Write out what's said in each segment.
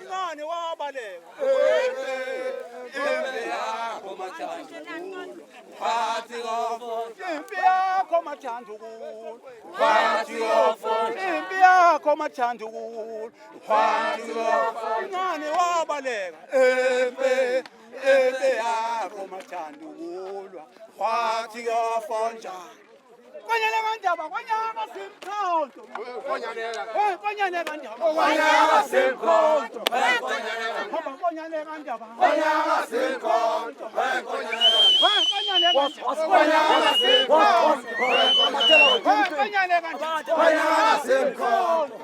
Ngani wabaleka impi yakho mathandukulu impi yakho mathandukulu ngani wabaleka impi yakho mathandukulu kwathi yafonjana Konyane kanjaba konyaka simkhonto konyane kanjaba Konyaka simkhonto konyane kanjaba Konyaka simkhonto konyane kanjaba Konyaka simkhonto konyane kanjaba Konyaka simkhonto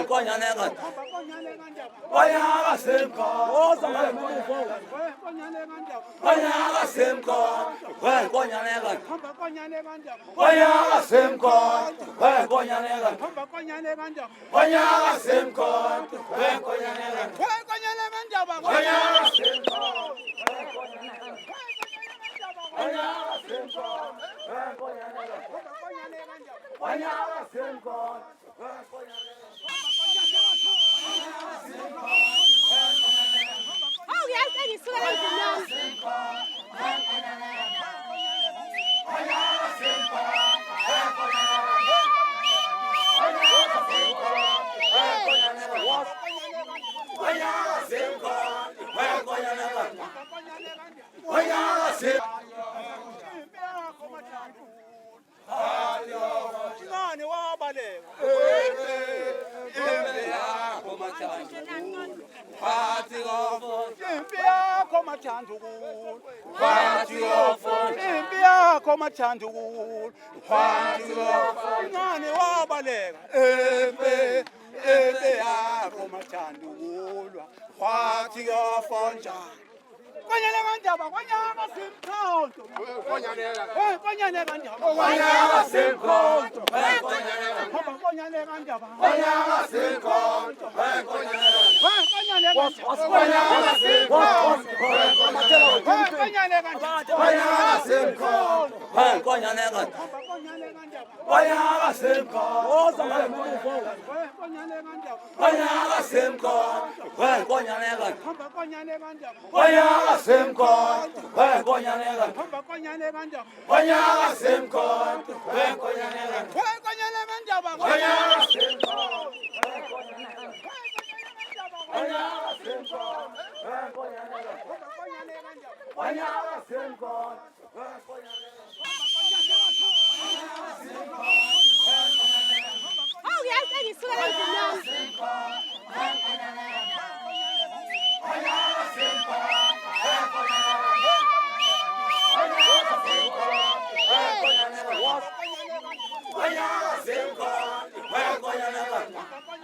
konyane kanjaba Konyaka simkhonto konyane kanjaba Konyaka simkhonto konyane kanjaba Konyaka simkhonto Konyane konyane kanjaba Konyaka simkhonto konyane kanjaba Konyaka simkhonto Konyaka simkhonto Oh yes, that is so nice. Ngani wabaleka impi yakho mathandukulu impi yakho mathandukulu ngani wabaleka impi yakho mathandukulu kwathi yafonjana konyane kanjaba konyaka simkhonto konyane kanjaba Konyaka simkhonto konyane kanjaba Konyaka simkhonto konyane kanjaba Konyaka simkhonto konyane kanjaba Konyaka simkhonto konyane kanjaba Konyaka simkhonto konyane kanjaba Konyaka simkhonto konyane kanjaba Konyaka simkhonto konyane kanjaba Konyaka simkhonto konyane kanjaba